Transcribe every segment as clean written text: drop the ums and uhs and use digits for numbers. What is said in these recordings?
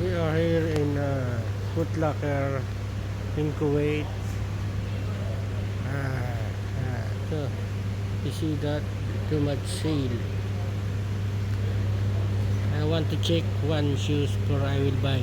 We are here in Foot Locker in Kuwait. So you see that too much sale. I want to check one shoes for I will buy.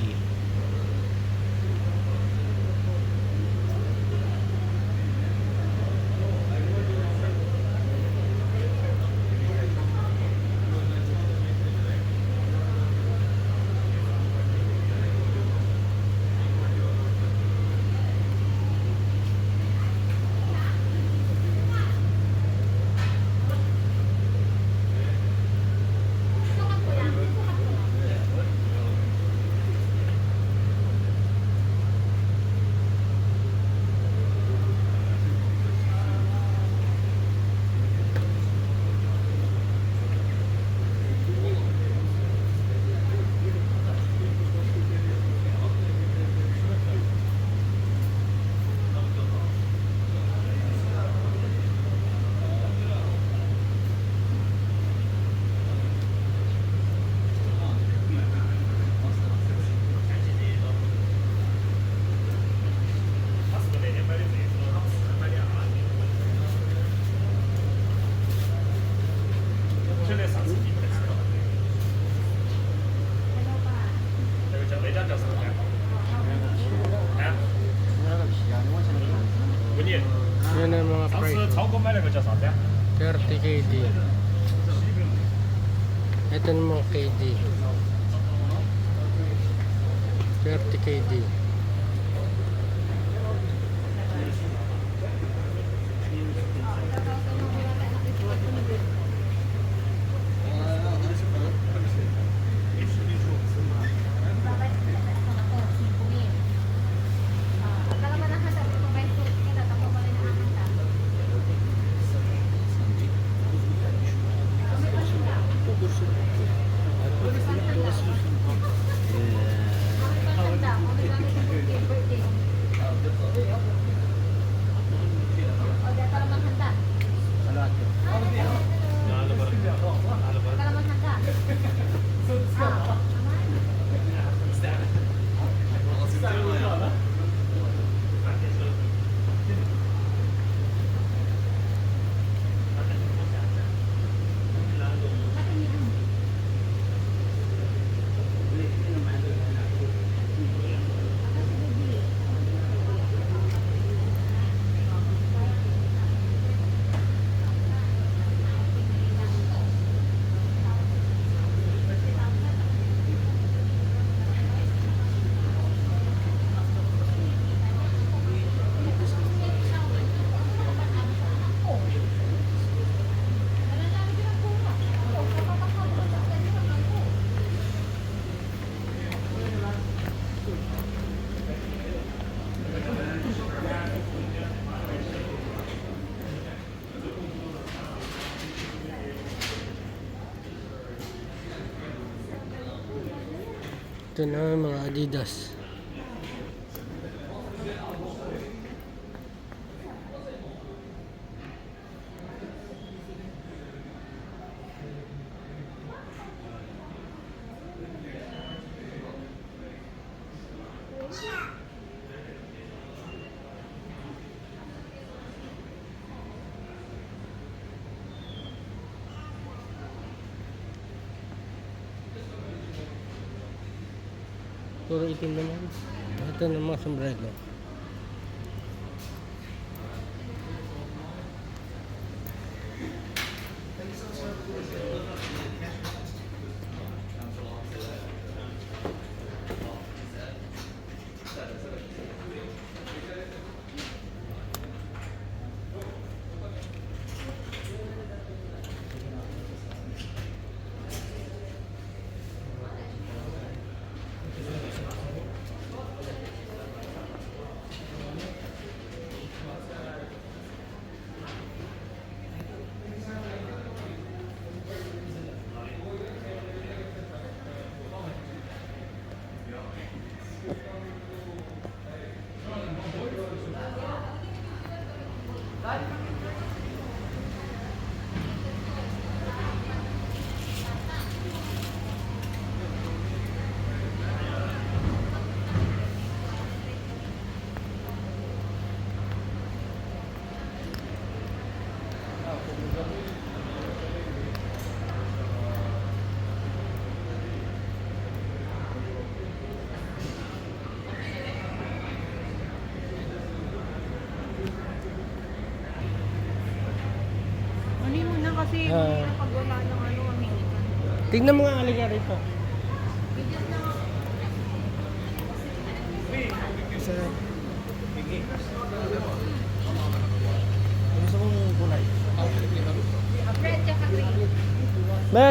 Yan ang mga price. 30 KD. Ito ang mga KD. 30 KD. Ito na mga Adidas. Puro itim naman. Ito na mga sombrero. Ah, Pag wala ng ano, American. tingnan mo nga halika rito. Sir. Gusto kong kulay. Red tsaka green. Be!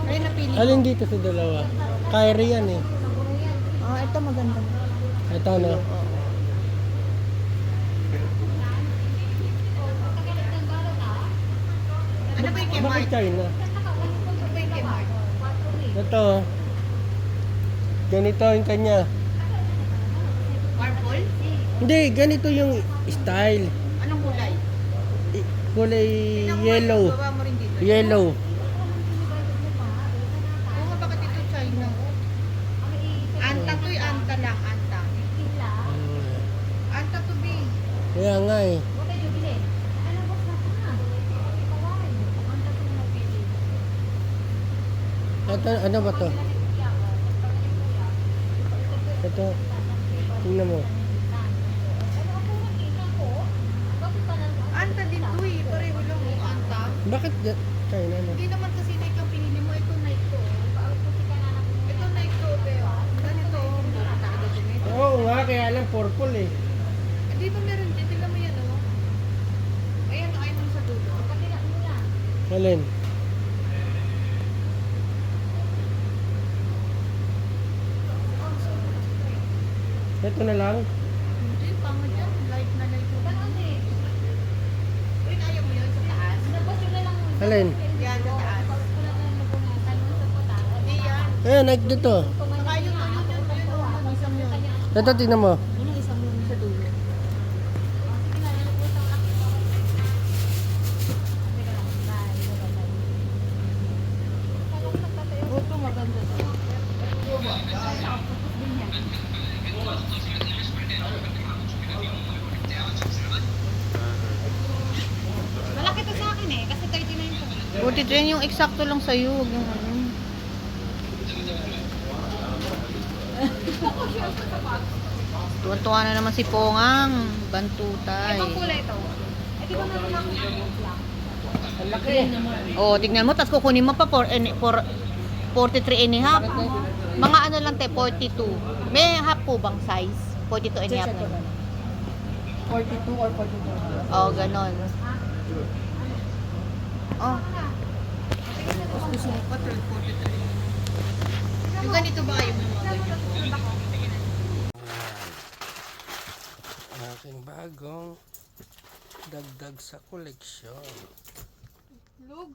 Ay, napili. Alin dito sa dalawa? Kyrie yan eh. Ah, ito maganda. Ito no. Ano ba yung kay Bakit Mark? China? Ano ba yung kay Mark? Ito. Ganito yung kanya. Purple? Hindi, ganito yung style. Anong kulay? Kulay yellow. Baba mo rin dito. Yellow. Oo nga, bakit ito China? Anta to eh, anta lang, anta. Anta to be. Kaya nga eh. Ito, ano ba to? Ito. Tingnan mo. Anta din to eh, pareho lang yung anta. Bakit China no? Hindi naman kasi Nike ang pinili mo, ito Nike to. Ito Nike to, pero ganito, mura talaga din ito. Oo nga, kaya lang purple eh. Dito meron din, tingnan mo yan oh. Ayan, ayun lang sa dulo. Alin? Ito na lang. Hindi, pangit yan. Light na light. Uy, ayaw mo yun sa taas? Alin? Yan, sa taas. Hindi yan. Ayan, Nike dito. Saka yun, isang yun. Ito, tingnan mo. Yun ang isang yun sa dulo. Ito maganda to. Malaki to sa akin eh, kasi 39 to. 43 yung eksakto lang sa'yo, huwag yung ano. Tuwan-tuwa na naman si Pongang, bantutay. Ibang kulay ito. Eh, di ba meron ako Ang laki. Oh, tignan mo, tapos kukunin mo pa 43 and a half. Mga ano lang te, 42. May half po bang size? 42 and a half na. 42 or 42? Oh, ganon. Oh. Tapos gusto mo pa 43. Yung ganito ba yung mga ganyan po? Aking bagong dagdag sa koleksyon. Lug.